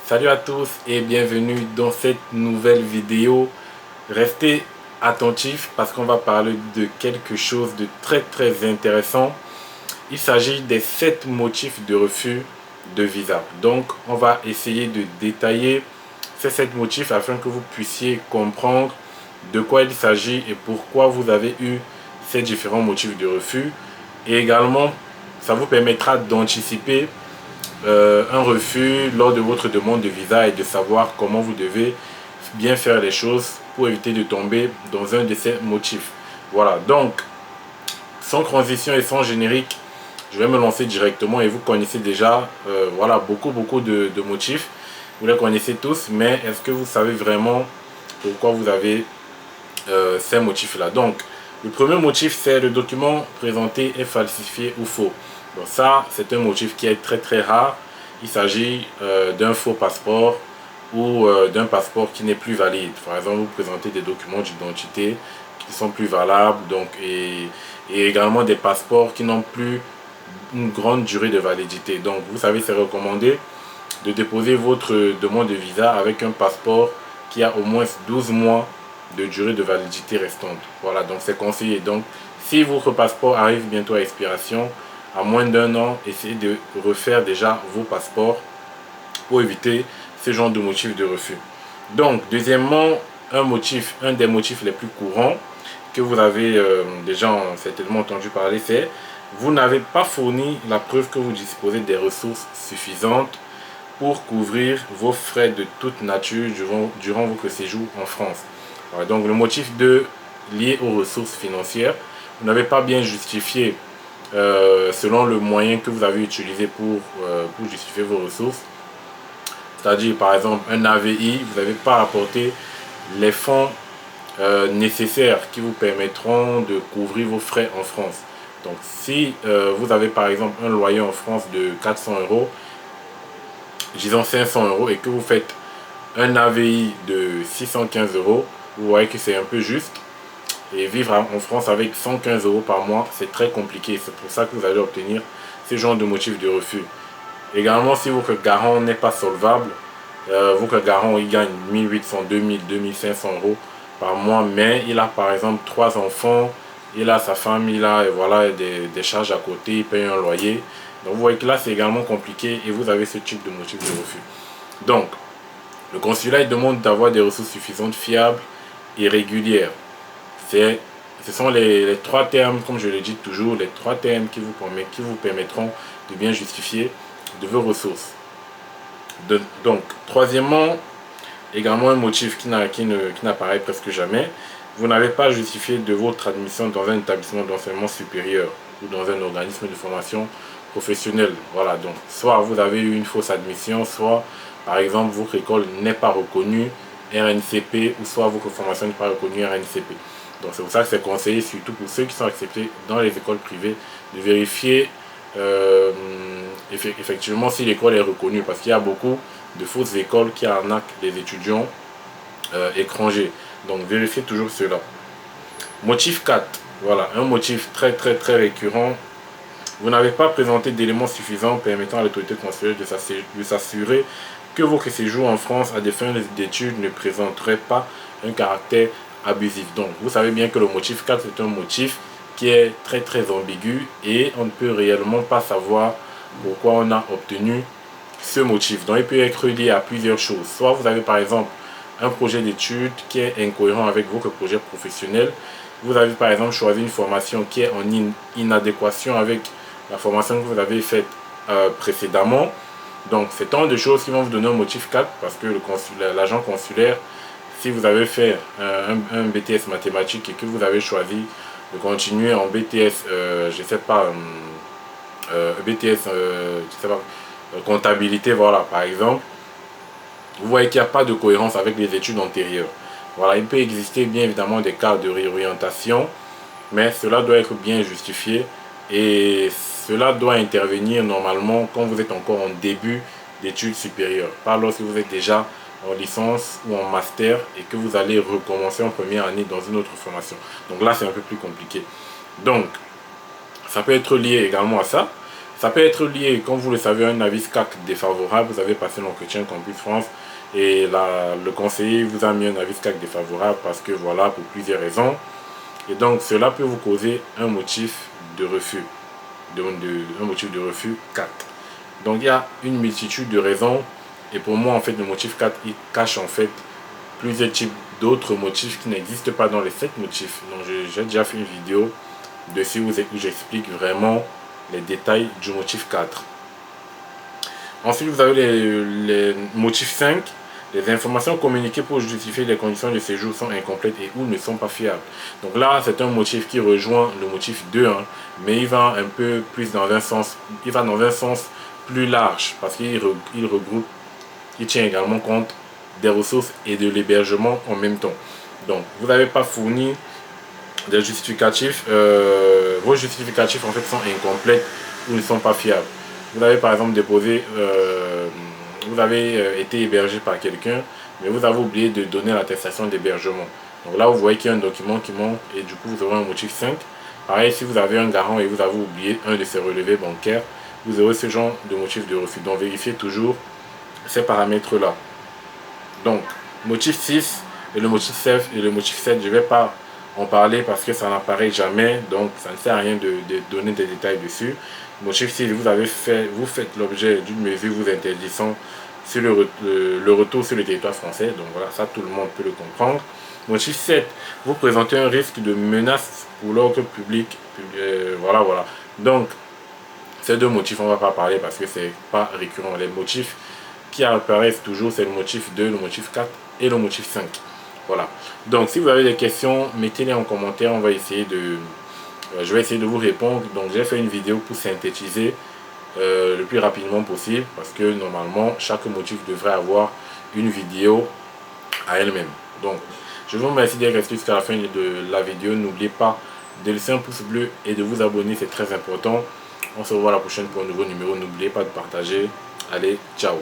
Salut à tous et bienvenue dans cette nouvelle vidéo. Restez attentifs parce qu'on va parler de quelque chose de très intéressant. Il s'agit des 7 motifs de refus de visa. Donc on va essayer de détailler ces 7 motifs afin que vous puissiez comprendre de quoi il s'agit et pourquoi vous avez eu ces différents motifs de refus. Et également, ça vous permettra d'anticiper un refus lors de votre demande de visa et de savoir comment vous devez bien faire les choses pour éviter de tomber dans un de ces motifs. Voilà, donc sans transition et sans générique, je vais me lancer directement et vous connaissez déjà voilà, beaucoup de motifs. Vous les connaissez tous, mais est-ce que vous savez vraiment pourquoi vous avez ces motifs-là? Donc, le premier motif, c'est le document présenté est falsifié ou faux. Donc ça, c'est un motif qui est très rare. Il s'agit d'un faux passeport ou d'un passeport qui n'est plus valide. Par exemple, vous présentez des documents d'identité qui sont plus valables donc, et également des passeports qui n'ont plus une grande durée de validité. Donc, vous savez, c'est recommandé de déposer votre demande de visa avec un passeport qui a au moins 12 mois de durée de validité restante. Voilà, donc c'est conseillé. Donc, si votre passeport arrive bientôt à expiration, à moins d'1 an, essayez de refaire déjà vos passeports pour éviter ce genre de motifs de refus. Donc, deuxièmement, un des motifs les plus courants que vous avez déjà certainement entendu parler, c'est vous n'avez pas fourni la preuve que vous disposez des ressources suffisantes pour couvrir vos frais de toute nature durant votre séjour en France. Voilà, donc le motif lié aux ressources financières, vous n'avez pas bien justifié selon le moyen que vous avez utilisé pour justifier vos ressources. C'est-à-dire par exemple un AVI, vous n'avez pas apporté les fonds nécessaires qui vous permettront de couvrir vos frais en France. Donc si vous avez par exemple un loyer en France de 400 €, disons 500 € et que vous faites un AVI de 615 €, vous voyez que c'est un peu juste. Et vivre en France avec 115 € par mois, c'est très compliqué. C'est pour ça que vous allez obtenir ce genre de motif de refus. Également, si votre garant n'est pas solvable, votre garant il gagne 1800, 2000, 2500 € par mois, mais il a par exemple 3 enfants, il a sa femme, il a voilà, des charges à côté, il paye un loyer. Donc vous voyez que là c'est également compliqué et vous avez ce type de motif de refus. Donc, le consulat il demande d'avoir des ressources suffisantes, fiables et régulières. Ce sont les 3 termes, comme je le dis toujours, les 3 termes qui vous permettront de bien justifier de vos ressources. Donc, troisièmement, également un motif qui n'apparaît presque jamais, vous n'avez pas justifié de votre admission dans un établissement d'enseignement supérieur ou dans un organisme de formation professionnelle. Voilà, donc soit vous avez eu une fausse admission, soit par exemple votre école n'est pas reconnue RNCP ou soit votre formation n'est pas reconnue RNCP. Donc c'est pour ça que c'est conseillé, surtout pour ceux qui sont acceptés dans les écoles privées, de vérifier effectivement si l'école est reconnue, parce qu'il y a beaucoup de fausses écoles qui arnaquent les étudiants étrangers. Donc vérifiez toujours cela. Motif 4, voilà, un motif très récurrent. Vous n'avez pas présenté d'éléments suffisants permettant à l'autorité consulaire de s'assurer que votre séjour en France à des fins d'études ne présenterait pas un caractère abusif. Donc vous savez bien que le motif 4 c'est un motif qui est très ambigu et on ne peut réellement pas savoir pourquoi on a obtenu ce motif. Donc il peut être lié à plusieurs choses. Soit vous avez par exemple un projet d'études qui est incohérent avec votre projet professionnel. Vous avez par exemple choisi une formation qui est en inadéquation avec la formation que vous avez faite précédemment. Donc c'est tant de choses qui vont vous donner un motif 4 parce que l'agent consulaire, si vous avez fait un BTS mathématiques et que vous avez choisi de continuer en BTS, je sais pas, BTS, je sais pas, comptabilité, voilà, par exemple, vous voyez qu'il n'y a pas de cohérence avec les études antérieures. Voilà, il peut exister bien évidemment des cas de réorientation, mais cela doit être bien justifié et cela doit intervenir normalement quand vous êtes encore en début d'études supérieures, pas lorsque vous êtes déjà en licence ou en master et que vous allez recommencer en première année dans une autre formation. Donc là, c'est un peu plus compliqué. Donc, ça peut être lié également à ça. Ça peut être lié, comme vous le savez, à un avis CAC défavorable. Vous avez passé l'entretien Campus France et le conseiller vous a mis un avis CAC défavorable parce que voilà, pour plusieurs raisons. Et donc cela peut vous causer un motif de refus, un motif de refus 4. Donc il y a une multitude de raisons et pour moi en fait le motif 4 il cache en fait plusieurs types d'autres motifs qui n'existent pas dans les 7 motifs. Donc j'ai déjà fait une vidéo dessus où j'explique vraiment les détails du motif 4. Ensuite vous avez les motifs 5. Les informations communiquées pour justifier les conditions de séjour sont incomplètes et ou ne sont pas fiables. Donc là, c'est un motif qui rejoint le motif 2, hein, mais il va un peu plus dans un sens, il va dans un sens plus large parce qu'il regroupe, il tient également compte des ressources et de l'hébergement en même temps. Donc, vous n'avez pas fourni des justificatifs, vos justificatifs en fait sont incomplets ou ne sont pas fiables. Vous avez par exemple déposé, vous avez été hébergé par quelqu'un, mais vous avez oublié de donner l'attestation d'hébergement. Donc là, vous voyez qu'il y a un document qui manque et du coup, vous aurez un motif 5. Pareil, si vous avez un garant et vous avez oublié un de ses relevés bancaires, vous aurez ce genre de motif de refus. Donc, vérifiez toujours ces paramètres-là. Donc, motif 6 et le motif 7, je ne vais pas en parler parce que ça n'apparaît jamais. Donc, ça ne sert à rien de donner des détails dessus. Motif 6, vous faites l'objet d'une mesure vous interdisant sur le retour sur le territoire français. Donc voilà, ça tout le monde peut le comprendre. Motif 7, vous présentez un risque de menace pour l'ordre public. Voilà. Donc, ces deux motifs, on ne va pas parler parce que c'est pas récurrent. Les motifs qui apparaissent toujours, c'est le motif 2, le motif 4 et le motif 5. Voilà. Donc, si vous avez des questions, mettez-les en commentaire. On va essayer je vais essayer de vous répondre. Donc, j'ai fait une vidéo pour synthétiser le plus rapidement possible parce que normalement, chaque motif devrait avoir une vidéo à elle-même. Donc, je vous remercie d'être resté jusqu'à la fin de la vidéo. N'oubliez pas de laisser un pouce bleu et de vous abonner, c'est très important. On se revoit la prochaine pour un nouveau numéro. N'oubliez pas de partager. Allez, ciao!